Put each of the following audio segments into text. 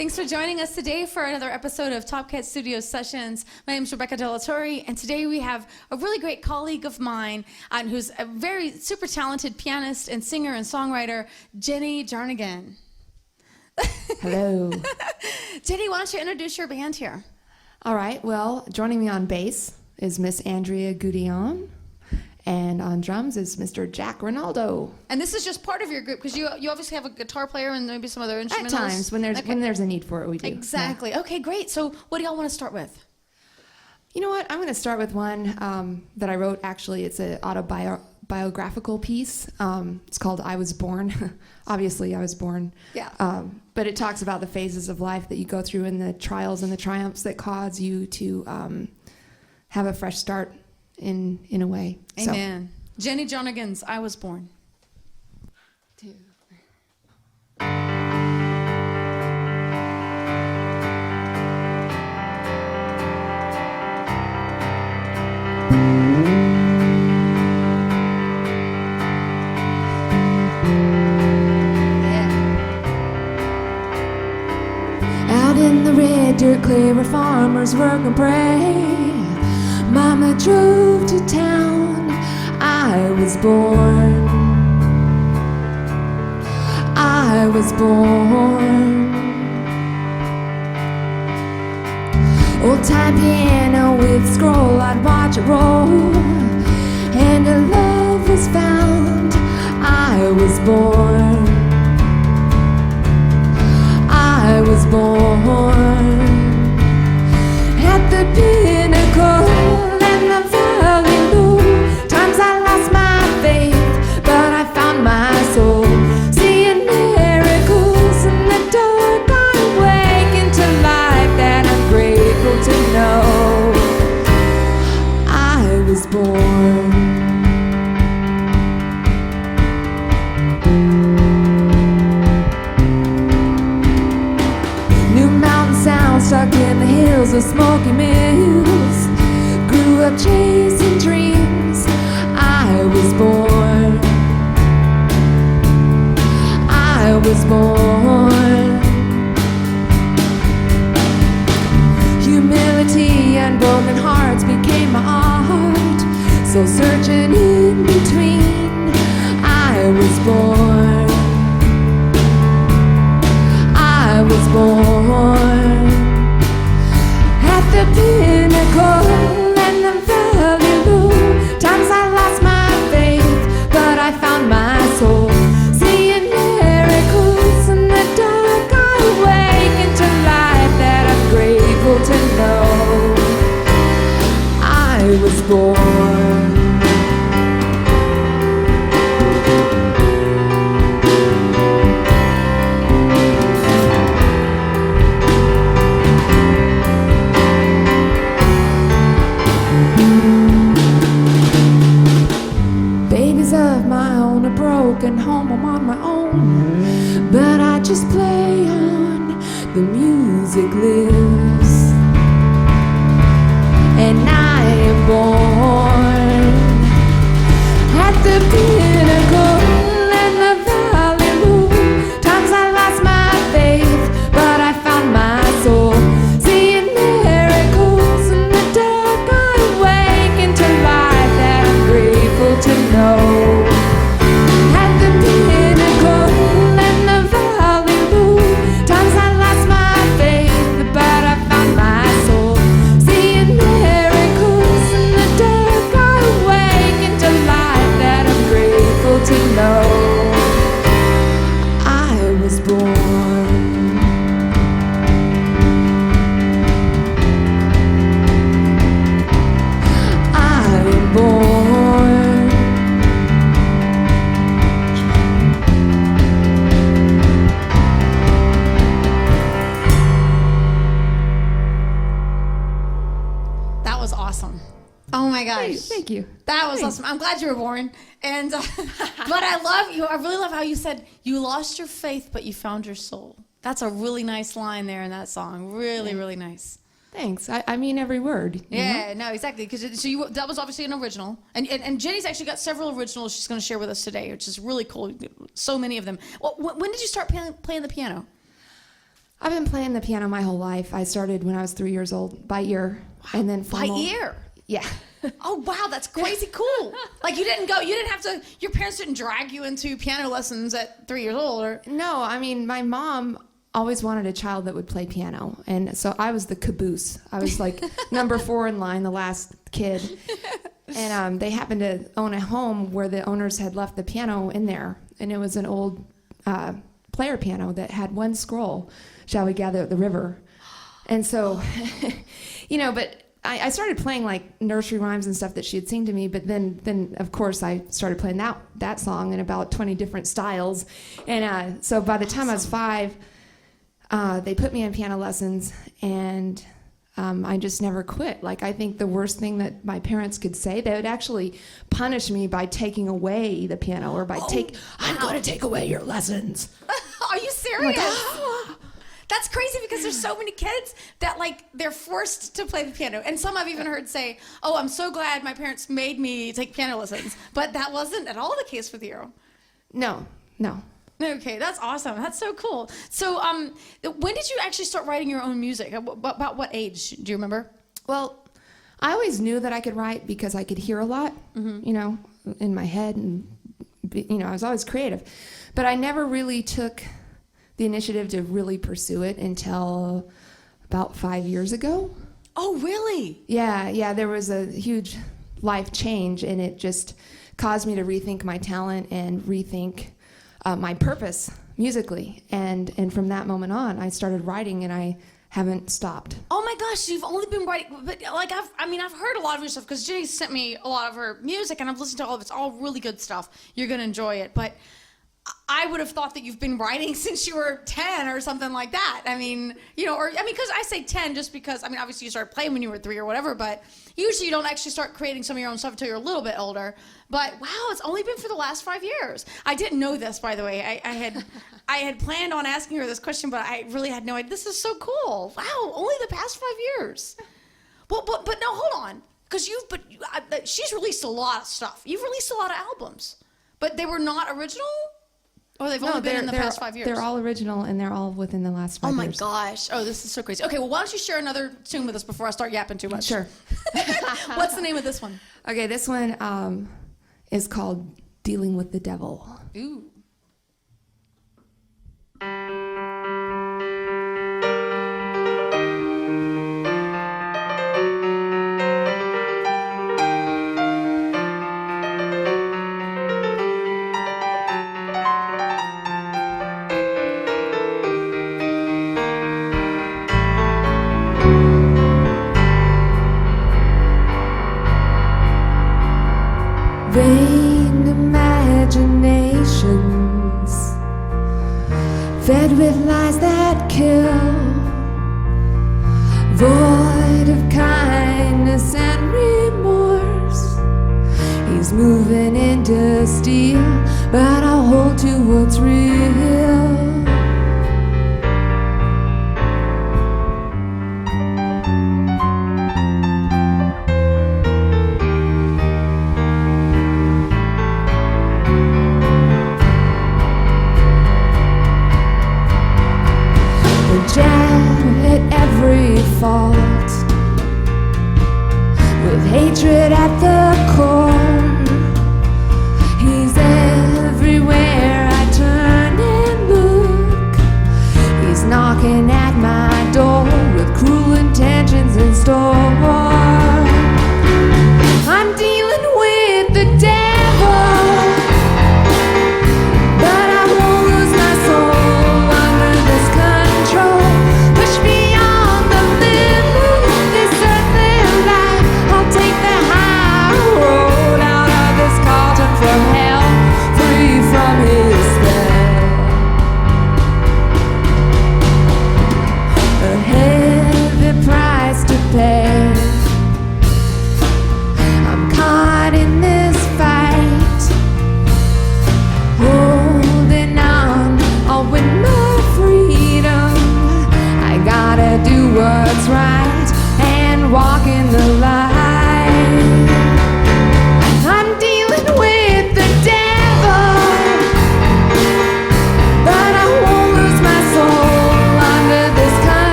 Thanks for joining us today for another episode of Topkat Studio Sessions. My name is Rebecca Delatorre, and today we have a really great colleague of mine who's a very super talented pianist and singer and songwriter, Jenny Jarnagin. Hello. Jenny, why don't you introduce your band here? All right, well, joining me on bass is Miss Andrea Goudion, and on drums is Mr. Jack Ronaldo. And this is just part of your group, because you obviously have a guitar player and maybe some other instrumentals. At times, when there's a need for it, we do. Exactly. Yeah. Okay, great. So what do y'all want to start with? You know what? I'm going to start with one that I wrote. Actually, it's an autobiographical piece. It's called I Was Born. Obviously, I was born. Yeah. But it talks about the phases of life that you go through and the trials and the triumphs that cause you to have a fresh start in a way. Amen. So. Jenny Jarnagin's I Was Born. 2. Out in the red dirt clay where farmers work and pray, Mama drove to town. I was born. I was born. Old-time piano with scroll, I'd watch it roll, and a love was found. I was born. I was born at the pinnacle and the valley low. Times I lost my faith, but I found my soul. Seeing miracles in the dark, I awakened to life that I'm grateful to know. I was born. Stuck in the hills of smoky mills, grew up chasing dreams. I was born. I was born. Humility and broken hearts became my art, so searching in between. I was born. I was born. The pinnacle and the valley low. Times I lost my faith, but I found my soul. Seeing miracles in the dark, I awakened to life that I'm grateful to know. I was born. Broken home, I'm on my own, but I just play on. The music lives, and I am born at the pinnacle and the valley low. Times I lost my faith, but I found my soul. Seeing miracles in the dark, I awakened to life that I'm grateful to know. Thank you. That was awesome. I'm glad you were born. And but I love you. I really love how you said you lost your faith, but you found your soul. That's a really nice line there in that song. Really, really nice. Thanks. I mean every word. Yeah, no, exactly. Because that was obviously an original, and Jenny's actually got several originals she's going to share with us today, which is really cool. So many of them. Well, when did you start playing the piano? I've been playing the piano my whole life. I started when I was 3 years old, by ear, and then By formal. ear? Yeah. Oh, wow, that's crazy cool. Like, you didn't have to, your parents didn't drag you into piano lessons at 3 years old, or? No, I mean, my mom always wanted a child that would play piano, and so I was the caboose. I was like number 4 in line, the last kid. And they happened to own a home where the owners had left the piano in there, and it was an old player piano that had one scroll, "Shall we gather at the river?" And so, but I started playing like nursery rhymes and stuff that she had sing to me, but then of course I started playing that song in about 20 different styles. And so by the time I was 5, they put me in piano lessons, and I just never quit. Like, I think the worst thing that my parents could say, they would actually punish me by taking away the piano, or by I'm going to take away your lessons. Are you serious? That's crazy, because there's so many kids that, like, they're forced to play the piano. And some I've even heard say, "Oh, I'm so glad my parents made me take piano lessons." But that wasn't at all the case with you. No. Okay, that's awesome. That's so cool. So when did you actually start writing your own music? About what age? Do you remember? Well, I always knew that I could write because I could hear a lot, in my head, and, I was always creative. But I never really took the initiative to really pursue it until about 5 years ago. Oh, really? Yeah, there was a huge life change, and it just caused me to rethink my talent and rethink my purpose musically. And from that moment on, I started writing, and I haven't stopped. Oh my gosh, you've only been writing, but like I've heard a lot of your stuff, because Jenny sent me a lot of her music, and I've listened to all of it. It's all really good stuff. You're gonna enjoy it, but I would have thought that you've been writing since you were 10 or something like that. Because I say 10 just because, obviously you started playing when you were 3 or whatever, but usually you don't actually start creating some of your own stuff until you're a little bit older. But wow, it's only been for the last 5 years. I didn't know this, by the way. I had planned on asking her this question, but I really had no idea. This is so cool. Wow, only the past 5 years. Well, but no, hold on. Because she's released a lot of stuff. You've released a lot of albums, but they were not original? Oh, they've only been in the past 5 years. They're all original, and they're all within the last 5 years. Oh my gosh. Oh, this is so crazy. Okay, well, why don't you share another tune with us before I start yapping too much? Sure. What's the name of this one? Okay, this one is called "Dealing with the Devil." Ooh. Vain imaginations, fed with lies that kill, void of kindness and remorse. He's moving into steel, but I'll hold to what's real. Jab at every fault, with hatred at the core. He's everywhere I turn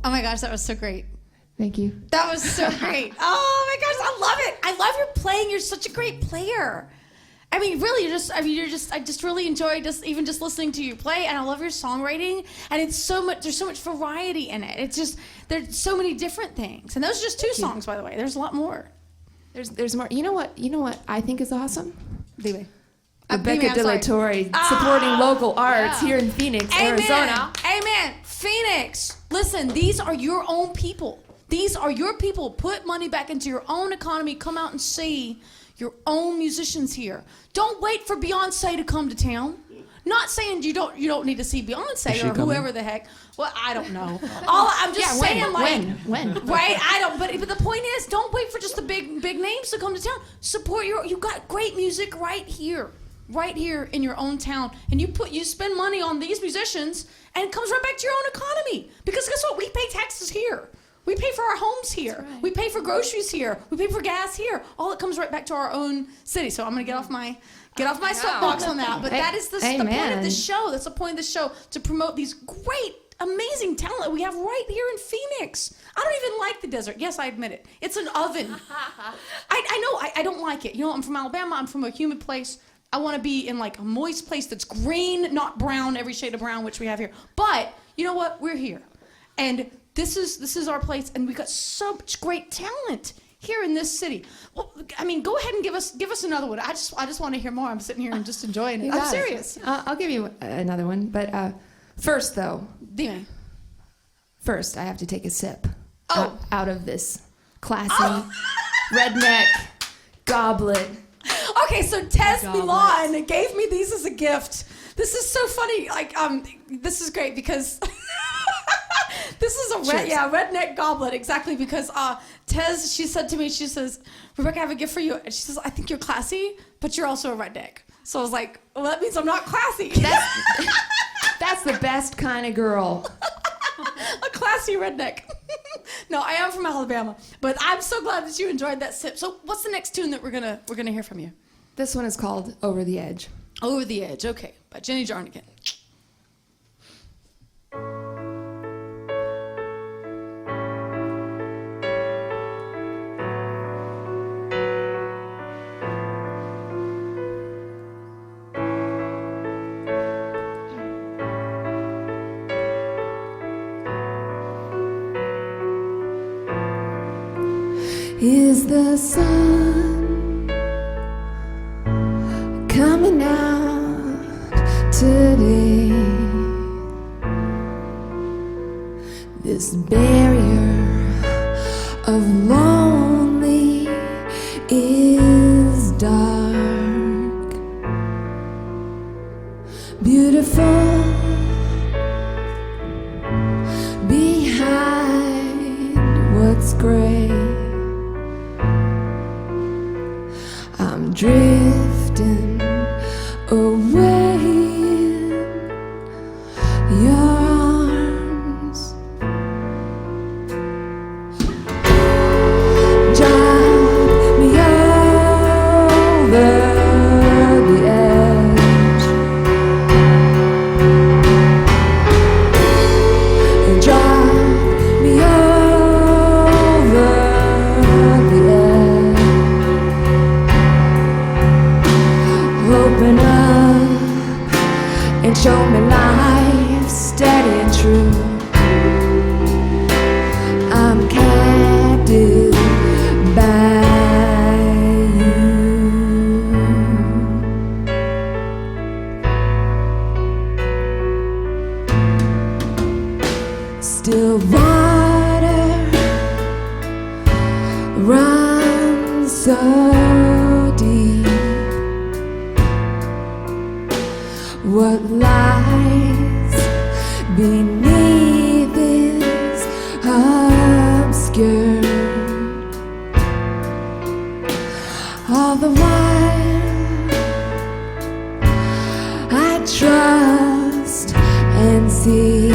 Oh my gosh, that was so great. Thank you. That was so great. Oh my gosh, I love it. I love your playing. You're such a great player. I mean, really, I just really enjoy just listening to you play, and I love your songwriting, and it's so much, there's so much variety in it. It's just, there's so many different things. And those are just two songs, by the way. There's a lot more. There's more. You know what I think is awesome? Dime. Rebecca De La Torre supporting local arts here in Phoenix, Arizona. Amen. Phoenix. Listen, these are your own people. These are your people. Put money back into your own economy. Come out and see your own musicians here. Don't wait for Beyonce to come to town. Not saying you don't need to see Beyonce or whoever the heck. Well, I don't know. I'm just saying, when? Right? I don't. But the point is, don't wait for just the big names to come to town. Support you got great music right here in your own town, and you spend money on these musicians, and it comes right back to your own economy. Because guess what? We pay taxes here. We pay for our homes here. Right. We pay for groceries here. We pay for gas here. All it comes right back to our own city. So I'm going to get off my soapbox on that. But that is the point of the show. That's the point of the show, to promote these great, amazing talent we have right here in Phoenix. I don't even like the desert. Yes, I admit it. It's an oven. I know. I don't like it. You know, I'm from Alabama. I'm from a humid place. I want to be in like a moist place that's green, not brown, every shade of brown, which we have here. But you know what? We're here. And this is our place, and we've got such great talent here in this city. Well, I mean, go ahead and give us another one. I just want to hear more. I'm sitting here and just enjoying it. I'm serious. I'll give you another one, but first though. Dime. First, I have to take a sip out of this classy redneck goblet. Okay, so Tez Milan gave me these as a gift. This is so funny. Like, this is great because. This is a redneck goblet, exactly, because Tez, she said to me, she says, Rebecca, I have a gift for you. And she says, I think you're classy, but you're also a redneck. So I was like, well, that means I'm not classy. That's the best kind of girl. A classy redneck. No, I am from Alabama, but I'm so glad that you enjoyed that sip. So what's the next tune that we're gonna hear from you? This one is called Over the Edge. Over the Edge, okay, by Jenny Jarnagin. Is the sun coming out today? This barrier of lonely is dark, beautiful behind what's gray. I'm drifting away in your arms. Drive me over the edge. Drive me over the edge. Open up and show me life steady and true. I'm captive by you. Still water runs so deep. What lies beneath is obscure. All the while I trust and see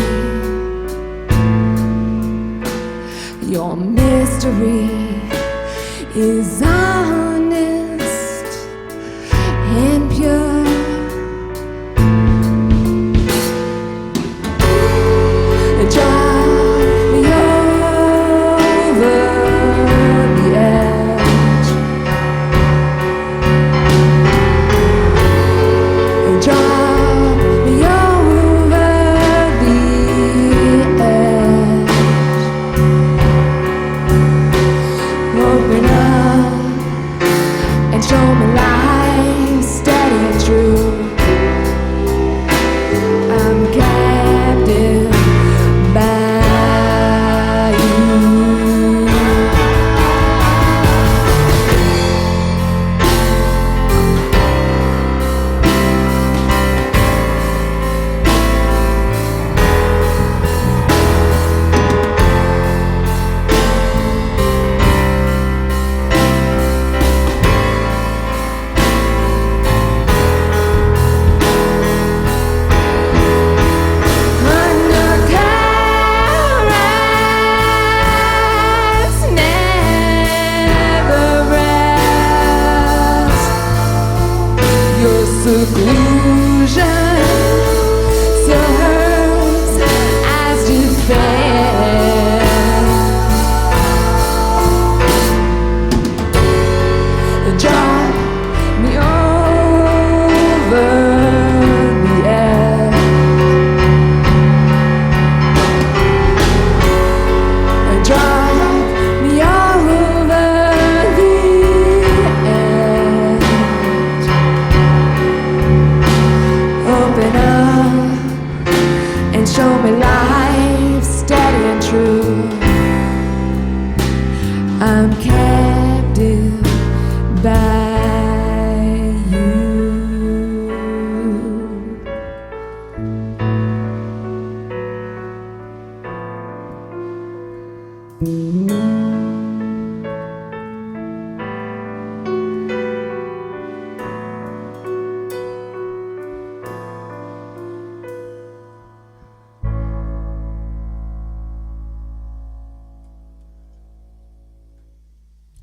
your mystery is honest and pure. Drive me true. I'm captive by you.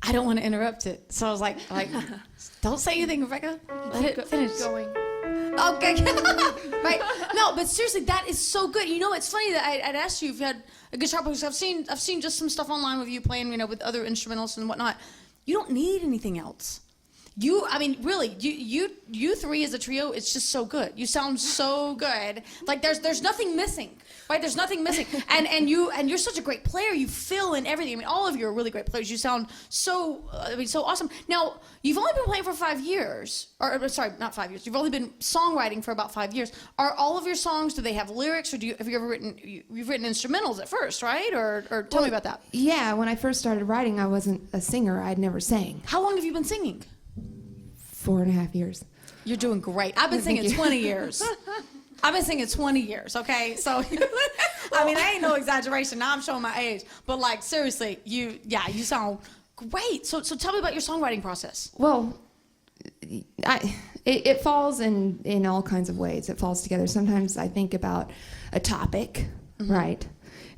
I don't want to interrupt it. So I was like, don't say anything, Rebecca. Let it finish. Going. Okay. Right. No, but seriously, that is so good. You know, it's funny that I'd asked you if you had a guitar player. I've seen just some stuff online with you playing, you know, with other instrumentals and whatnot. You don't need anything else. Really, you three as a trio, it's just so good. You sound so good. Like there's nothing missing, right? There's nothing missing. And you're such a great player. You fill in everything. I mean, all of you are really great players. You sound so awesome. Now, you've only been playing for 5 years, or sorry, not 5 years. You've only been songwriting for about 5 years. Are all of your songs? Do they have lyrics, or have you ever written? You've written instrumentals at first, right? Or tell me about that. Yeah, when I first started writing, I wasn't a singer. I'd never sang. How long have you been singing? 4.5 years. You're doing great. I've been singing 20 years. I've been singing 20 years, okay? So, I mean, that ain't no exaggeration. Now I'm showing my age. But, like, seriously, you sound great. So tell me about your songwriting process. Well, it falls in all kinds of ways. It falls together. Sometimes I think about a topic, right?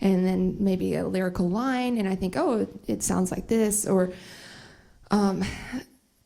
And then maybe a lyrical line, and I think, oh, it sounds like this, or...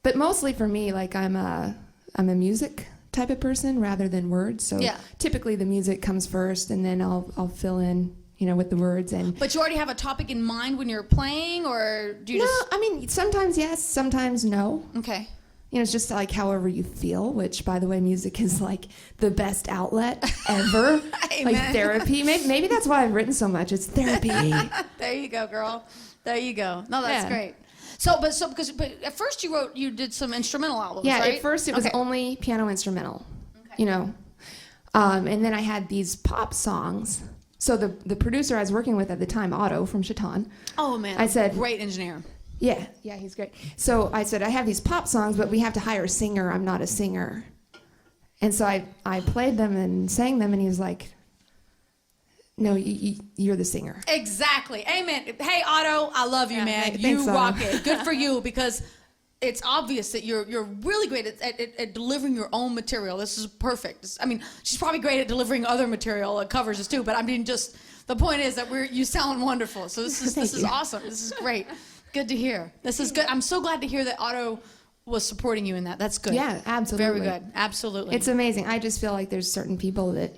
But mostly for me, like I'm a music type of person rather than words. So typically the music comes first, and then I'll fill in, you know, with the words. But you already have a topic in mind when you're playing, or do you no, just? I mean, sometimes yes, sometimes no. Okay. You know, it's just like however you feel. Which, by the way, music is like the best outlet ever. Like therapy. Maybe that's why I've written so much. It's therapy. There you go, girl. There you go. No, that's great. But at first you did some instrumental albums, yeah, right? At first it was only piano instrumental, you know. And then I had these pop songs. So the producer I was working with at the time, Otto from Chaton. Oh, man. I said, great engineer. Yeah, he's great. So I said, I have these pop songs, but we have to hire a singer. I'm not a singer. And so I played them and sang them, and he was like, no, you're the singer. Exactly. Amen. Hey, Otto, I love you, man. Thanks, you Otto. rock it. Good for you, because it's obvious that you're really great at delivering your own material. This is perfect. I mean, she's probably great at delivering other material, covers too. But I mean, just the point is that you sound wonderful. So this is awesome. This is great. Good to hear. This is good. I'm so glad to hear that Otto was supporting you in that. That's good. Yeah, absolutely. Very good. Absolutely. It's amazing. I just feel like there's certain people that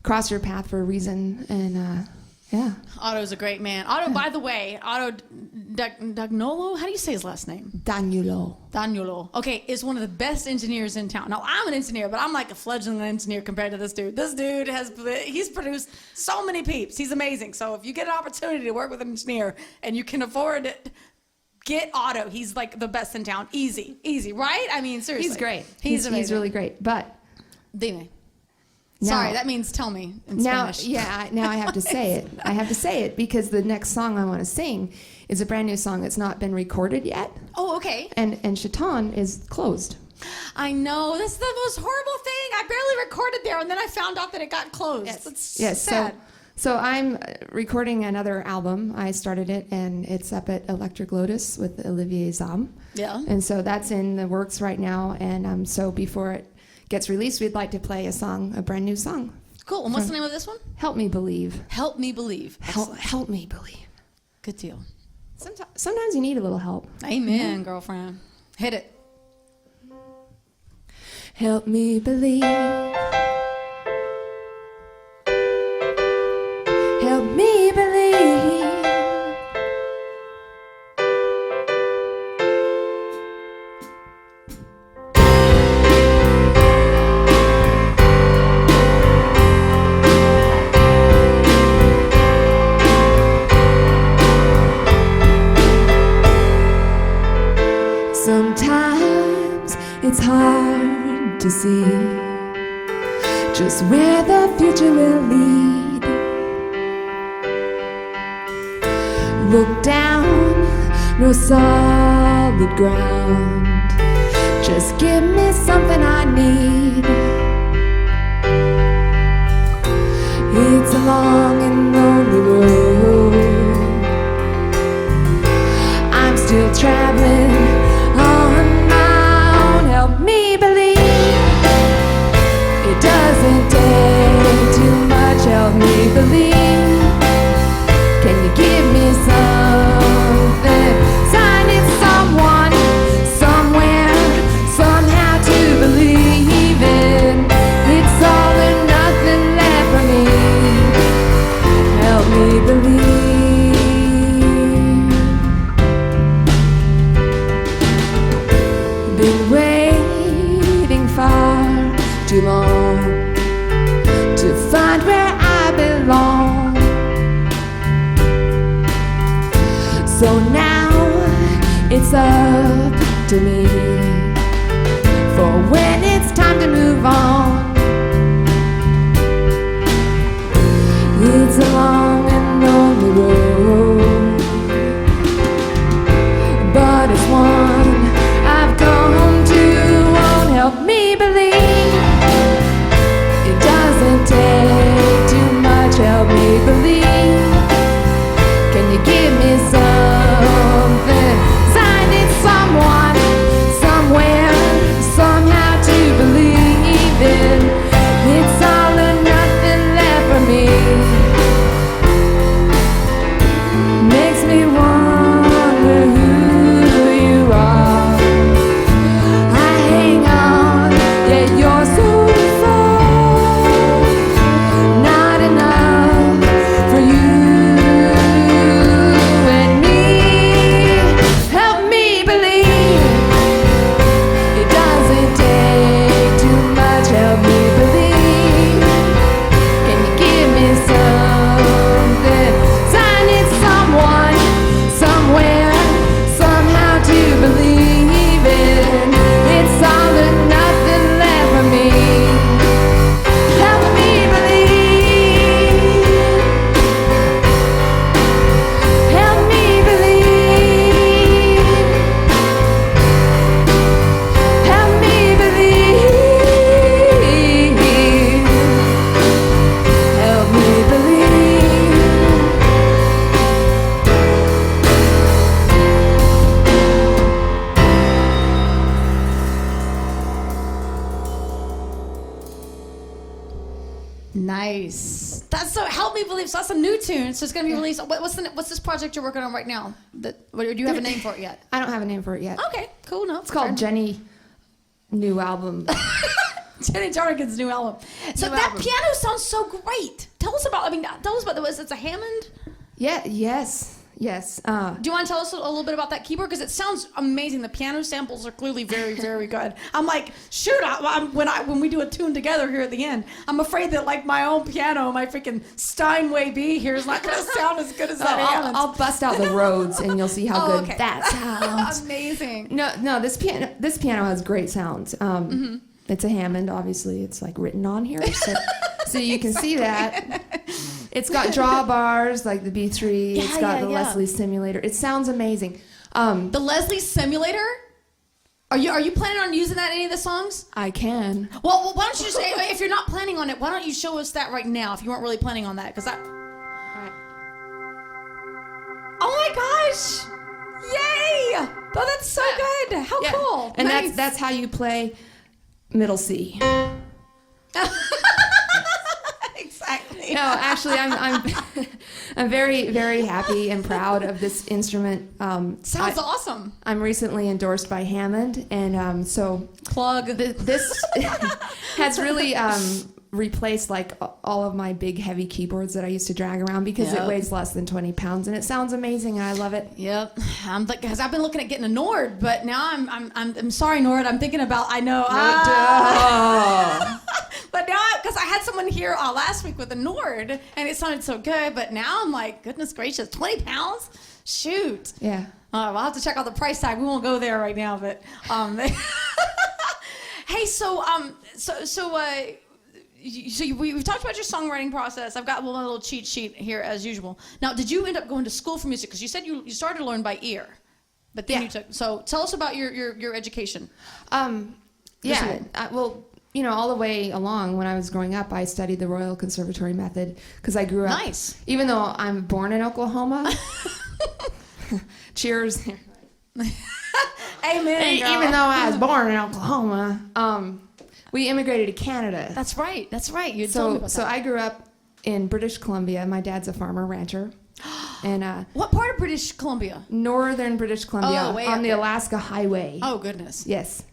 cross your path for a reason, and yeah. Otto's a great man. Otto, by the way, Otto Dagnolo, how do you say his last name? Dagnolo. Okay, is one of the best engineers in town. Now, I'm an engineer, but I'm like a fledgling engineer compared to this dude. This dude he's produced so many peeps. He's amazing. So if you get an opportunity to work with an engineer and you can afford it, get Otto. He's like the best in town. Easy, right? I mean, seriously. He's great. He's amazing. He's really great. But dime. Now, sorry, that means tell me in Spanish. Now I have to say it. I have to say it because the next song I want to sing is a brand new song that's not been recorded yet. Oh, okay. And Chaton is closed. I know. This is the most horrible thing. I barely recorded there, and then I found out that it got closed. Yes. Sad. So I'm recording another album. I started it, and it's up at Electric Lotus with Olivier Zam. Yeah. And so that's in the works right now. And so before it gets released, we'd like to play a brand new song. Cool. And what's the name of this one? Help Me Believe. Help Me Believe. Help me believe. Good deal. Sometimes you need a little help. Amen, girlfriend. Hit it. Help me believe. Help me believe. Sometimes it's hard to see just where the future will lead. Look down, no solid ground. Just give me something I need. It's a long and lonely road. I'm still traveling on my own. Help me believe it doesn't take too much. Help me believe. Can you give me something? Sign it, someone, somewhere, somehow to believe in. It's all or nothing left for me. Help me believe. Been waiting far too long to find where I belong. So now it's up to me for when it's time to move on. It's a long and lonely road, but it's one I've come to own. Help me believe it doesn't take too much. Help me believe. Can you give me something? Sign it, someone, somewhere, somehow to believe in. It's all or nothing left for me. Makes me wonder who you are. I hang on, yet you're so far. Not enough for you. Nice. That's so. Help me believe. So that's a new tune. So it's gonna be released. What's this project you're working on right now? Do you have a name for it yet? I don't have a name for it yet. Okay, cool. No, it's called Jenny. New album. Jenny Jarnagin's new album. So that piano sounds so great. Tell us about. Tell us about the. It's a Hammond. Yeah. Yes. Yes. Do you want to tell us a little bit about that keyboard? Because it sounds amazing. The piano samples are clearly very, very good. I'm like, shoot, when we do a tune together here at the end, I'm afraid that like my own piano, my freaking Steinway B here is not going to sound as good as that Hammond. I'll bust out the Rhodes and you'll see how good that sounds. Amazing. No, this piano has great sound. It's a Hammond, obviously. It's like written on here, so you can see that. It's got drawbars like the B3. It's got the Leslie simulator. It sounds amazing. The Leslie simulator? Are you planning on using that in any of the songs? I can. Well, why don't you just, if you're not planning on it, why don't you show us that right now if you weren't really planning on that? Because that. Right. Oh my gosh! Yay! Oh, that's so good. How cool! And that's how you play middle C. Exactly. No, actually, I'm very, very happy and proud of this instrument. Sounds awesome. I'm recently endorsed by Hammond, and so plug this has really replaced like all of my big heavy keyboards that I used to drag around because it weighs less than 20 pounds and it sounds amazing and I love it. Yep. Because I've been looking at getting a Nord, but now I'm sorry, Nord. I'm thinking about but now because I had someone here last week with a Nord and it sounded so good, but now I'm like, goodness gracious, 20 pounds? Shoot. Yeah. I'll have to check out the price tag. We won't go there right now, but hey, so we've talked about your songwriting process. I've got one little cheat sheet here as usual. Now, did you end up going to school for music? Because you said you started to learn by ear, but then you took. So tell us about your education. Well, you know, all the way along when I was growing up, I studied the Royal Conservatory method because I grew up. Nice. Even though I'm born in Oklahoma. Cheers. Amen. Girl. Even though I was born in Oklahoma, we immigrated to Canada. That's right. You told me about so that. I grew up in British Columbia. My dad's a farmer rancher. And what part of British Columbia? Northern British Columbia, way on up the there. Alaska Highway. Oh goodness. Yes.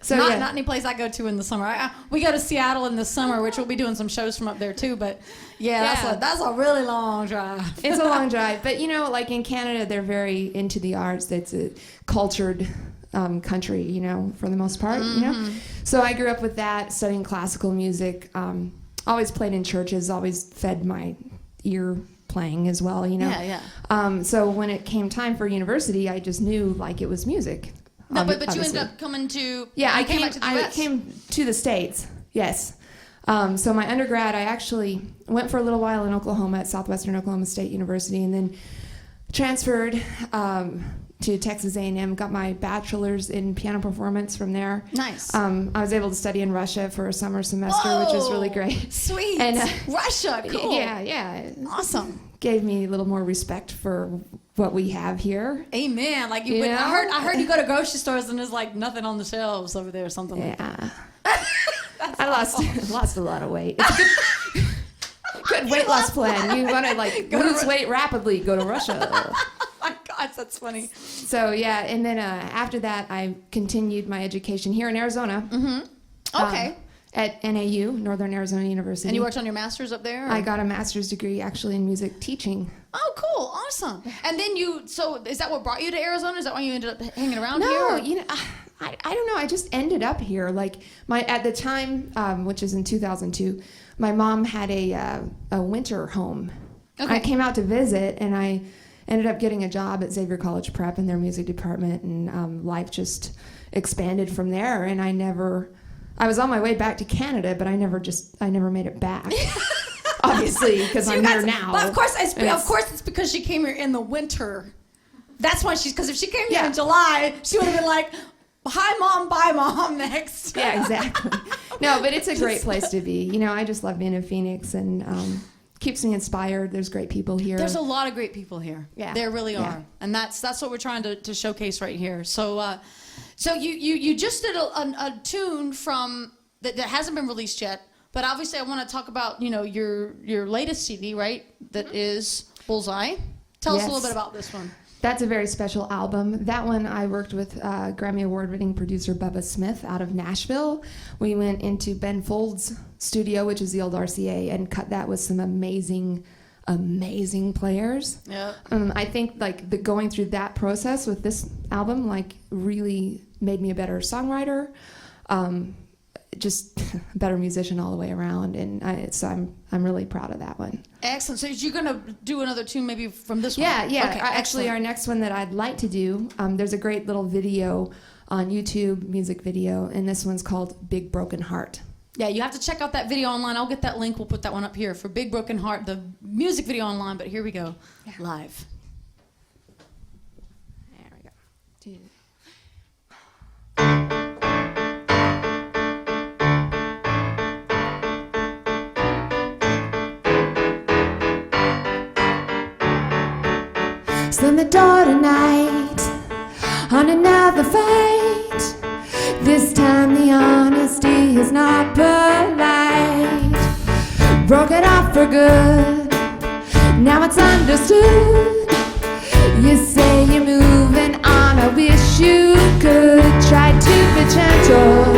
So not any place I go to in the summer. We go to Seattle in the summer, which we'll be doing some shows from up there too. But that's a really long drive. It's a long drive, but you know, like in Canada, they're very into the arts. It's a cultured country, you know, for the most part. You know, so I grew up with that, studying classical music. Always played in churches. Always fed my ear playing as well. You know. Yeah. So when it came time for university, I just knew like it was music. No, but you obviously. ended up coming to. Yeah, I came back to the I US. came to the States. Yes. So my undergrad, I actually went for a little while in Oklahoma at Southwestern Oklahoma State University, and then transferred to Texas A&M. Got my bachelor's in piano performance from there. Nice. I was able to study in Russia for a summer semester, which was really great. Sweet. And Russia, cool. Yeah. Awesome. Gave me a little more respect for what we have here. Amen. Like You know? I heard you go to grocery stores and there's like nothing on the shelves over there or something like that. Yeah. I lost a lot of weight. It's a good weight loss plan. You want to like lose weight rapidly, go to Russia. Oh my gosh, that's funny. So yeah, and then after that, I continued my education here in Arizona. Okay. At NAU, Northern Arizona University. And you worked on your master's up there? Or? I got a master's degree actually in music teaching. Oh, cool. Awesome. And then so is that what brought you to Arizona? Is that why you ended up hanging around here? No, or? you know, I don't know. I just ended up here. Like at the time, which is in 2002, my mom had a winter home. Okay. I came out to visit, and I ended up getting a job at Xavier College Prep in their music department, and life just expanded from there. And I was on my way back to Canada, but I never made it back. Obviously, because I'm here now. But of course it's because she came here in the winter. That's why because if she came here in July, she would have been like, hi mom, bye mom, next. Yeah, exactly. No, but it's a great place to be. You know, I just love being in Phoenix, and keeps me inspired. There's great people here. There's a lot of great people here. Yeah. There really are. Yeah. And that's what we're trying to showcase right here. So you just did a tune from that hasn't been released yet, but obviously I want to talk about, you know, your latest CD, right? That is Bullseye. Tell us a little bit about this one. That's a very special album. That one I worked with Grammy Award-winning producer Bubba Smith out of Nashville. We went into Ben Folds' studio, which is the old RCA, and cut that with some amazing players. Yeah. I think like going through that process with this album like really made me a better songwriter, just a better musician all the way around, and so I'm really proud of that one. Excellent. So you're gonna do another tune maybe from this one? Yeah. Okay, Actually, excellent. our next one that I'd like to do, there's a great little video on YouTube, music video, and this one's called Big Broken Heart. Yeah, you have to check out that video online. I'll get that link. We'll put that one up here for Big Broken Heart, the music video online. But here we go, live. There we go. Slam the door tonight on another fight. This time the honesty is not polite. Broke it off for good, now it's understood. You say you're moving on, I wish you could. Tried to be gentle,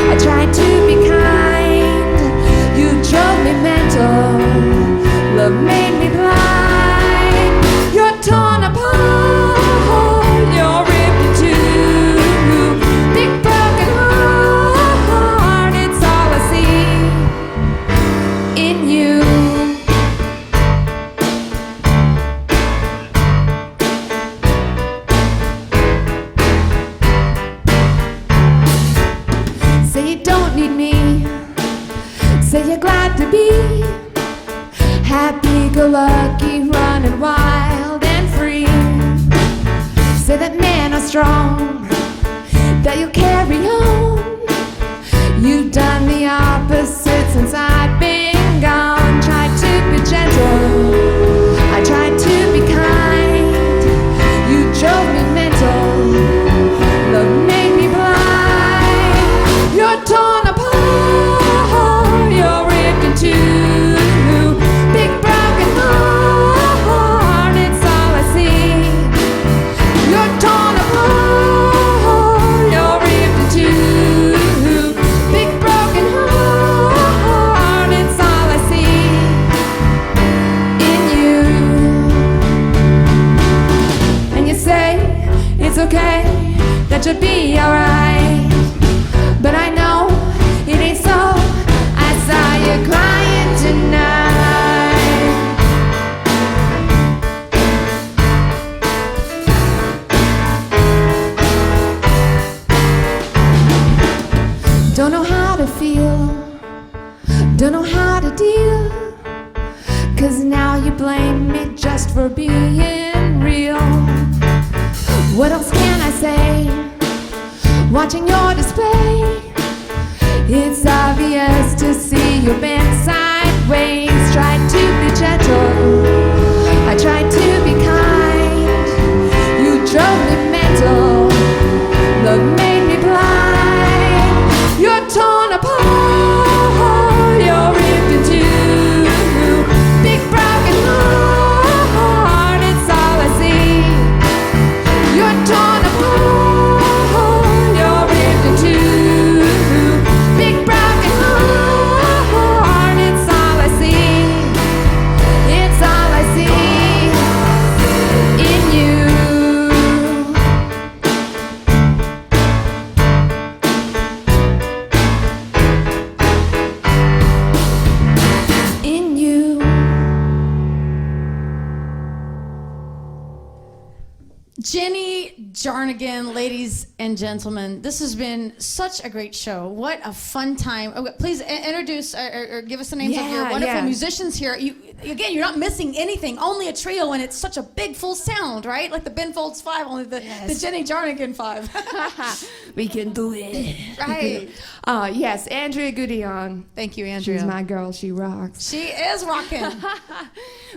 I tried to be kind. You drove me mental, love made me blind. You're torn apart, you're ripped in two. Big broken heart, it's all I see in you. strong that you'll carry on. You've done the opposite since I've been gone. Tried to be gentle, I tried to be kind. You drove me mental, love made me blind. You're torn apart, you're ripped in two. Big broken heart, it's all I see. You're torn apart, you're ripped in two. Big broken heart, it's all I see in you. And you say it's okay, that you'll be alright, but I know it ain't so. I saw you crying tonight. Don't know how to feel, don't know how to deal, 'cause now you blame me just for being real. What else can I say? Watching your display, it's obvious to see you're bent sideways. Tried to be gentle, I tried to be kind. You drove me mental, love made me blind. You're torn apart, you're ripped in two. Big broken heart, it's all I see. You're torn apart, you're ripped in two. Big broken heart, it's all I see. It's all I see in you. In you. Jenny Jarnagin, ladies and gentlemen, this has been such a great show. What a fun time. Oh, please introduce or give us the names of your Yeah, wonderful yeah. musicians here. Again, you're not missing anything, only a trio, and it's such a big full sound, right? Like the Ben Folds 5, only the Jenny Jarnagin 5. We can do it. Right. Yes, Andrea Gudillon. Thank you, Andrea. She's my girl, she rocks. She is rocking.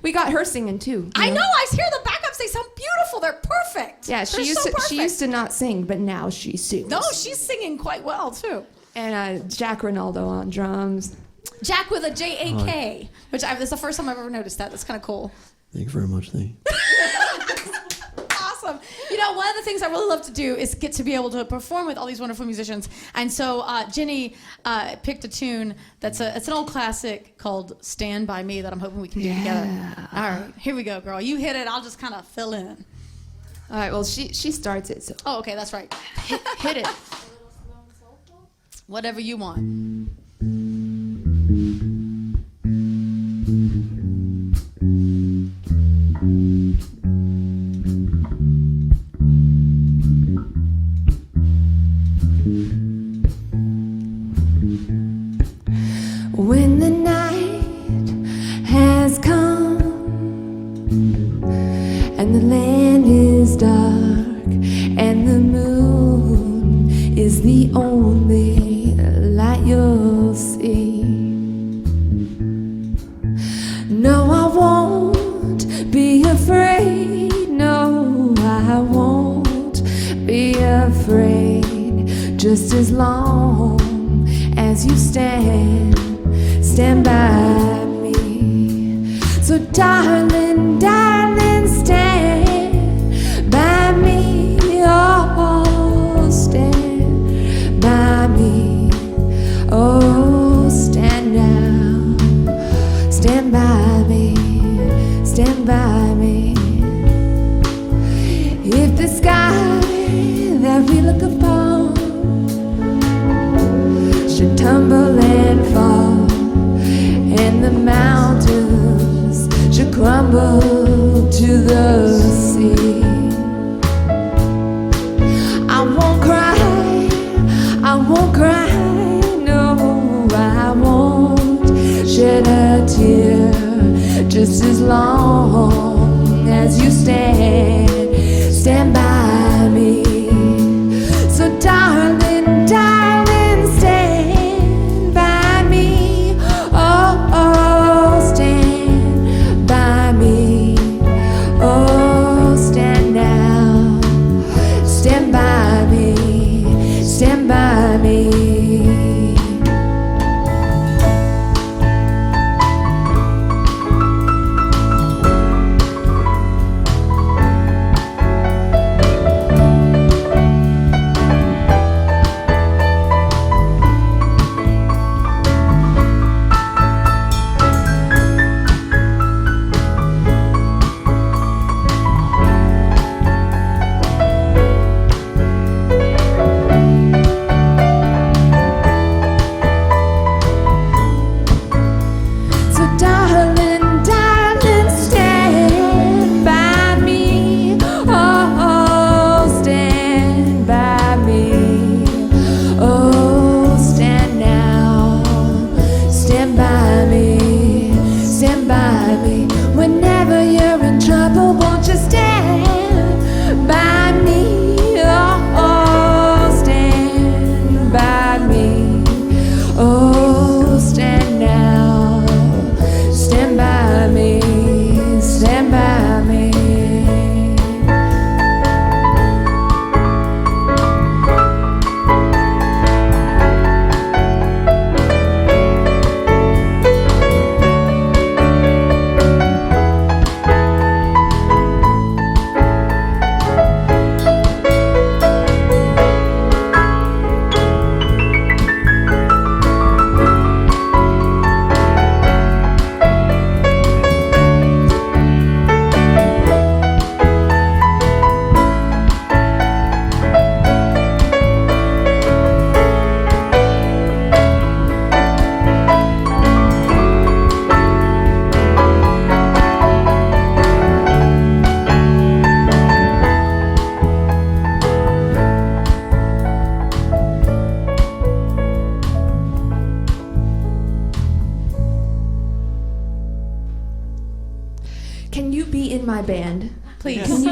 We got her singing too. I know, I hear the backups, they sound beautiful. They're perfect. Yeah, They're so perfect. she used to not sing, but now she sings. No, she's singing quite well, too. And Jack Ronaldo on drums. Jack with a J-A-K, which this is the first time I've ever noticed that. That's kind of cool. Thank you very much. Thank you. Awesome. You know, one of the things I really love to do is get to be able to perform with all these wonderful musicians. And so Jenny picked a tune it's an old classic called Stand By Me that I'm hoping we can do together. All right, here we go, girl. You hit it. I'll just kind of fill in. All right, well, she starts it, so Oh, okay, that's right. hit it. Whatever you want. When the night has come and the land is dark and the moon is the only light you'll see. No, I won't be afraid. No, I won't be afraid. Just as long as you stand by me. So darling, darling, stand by me. Oh, stand by me. Oh, stand now. Stand by me. Stand by me. If the sky that we look upon should tumble and fall, and the mountains should crumble to the sea, I won't cry, I won't cry, no, I won't shed a tear. Just as long as you stand by me.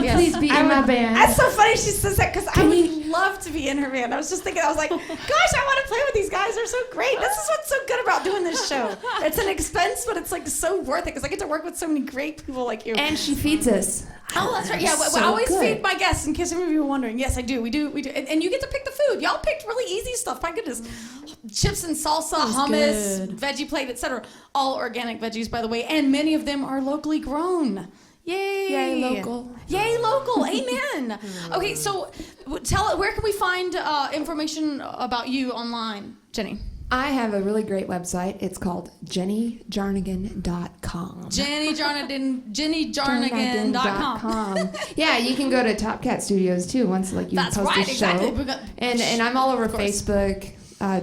Yes. please be in my band? That's so funny she says that because I would love to be in her band. I was just thinking, I was like, gosh, I want to play with these guys. They're so great. This is what's so good about doing this show. It's an expense, but it's like so worth it because I get to work with so many great people like you. And she feeds us. Oh, that's right. Yeah, So I always good. feed my guests in case any of you were wondering. Yes, I do. We do. And you get to pick the food. Y'all picked really easy stuff. My goodness. Chips and salsa, hummus, good. veggie plate, etc. All organic veggies, by the way. And many of them are locally grown. Yay. Yay, local. Yay, local. Amen. Okay, so where can we find information about you online, Jenny? I have a really great website. It's called JennyJarnagin.com. JennyJarnagin.com. Yeah, you can go to Topkat Studios too once you That's post right, a show. exactly. And I'm all over Of course. Facebook,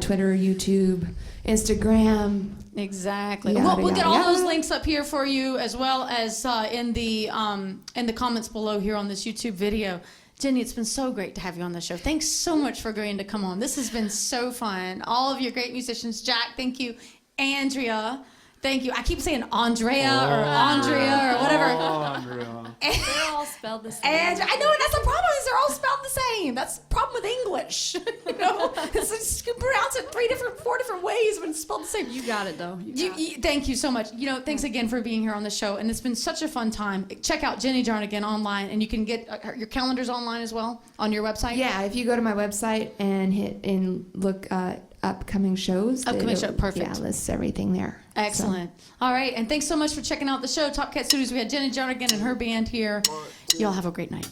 Twitter, YouTube, Instagram. Exactly. Yada, We'll get yada, all those yada. links up here for you, as well as in the comments below here on this YouTube video. Jenny, it's been so great to have you on the show. Thanks so much for agreeing to come on. This has been so fun. All of your great musicians. Jack, thank you. Andrea, thank you. I keep saying Andrea or Andrea or whatever. They're all spelled the same. And I know, and that's the problem, is they're all spelled the same. That's the problem with English. You know, you can pronounce it 4 different ways when it's spelled the same. You got it, though. You got it. Thank you so much. You know, thanks again for being here on the show, and it's been such a fun time. Check out Jenny Jarnagin online, and you can get your calendars online as well on your website. Yeah, if you go to my website and look upcoming shows. Upcoming show, perfect. Yeah, lists everything there. Excellent. All right, and thanks so much for checking out the show. Topkat Studios, we had Jenny Jarnagin and her band here. Y'all have a great night.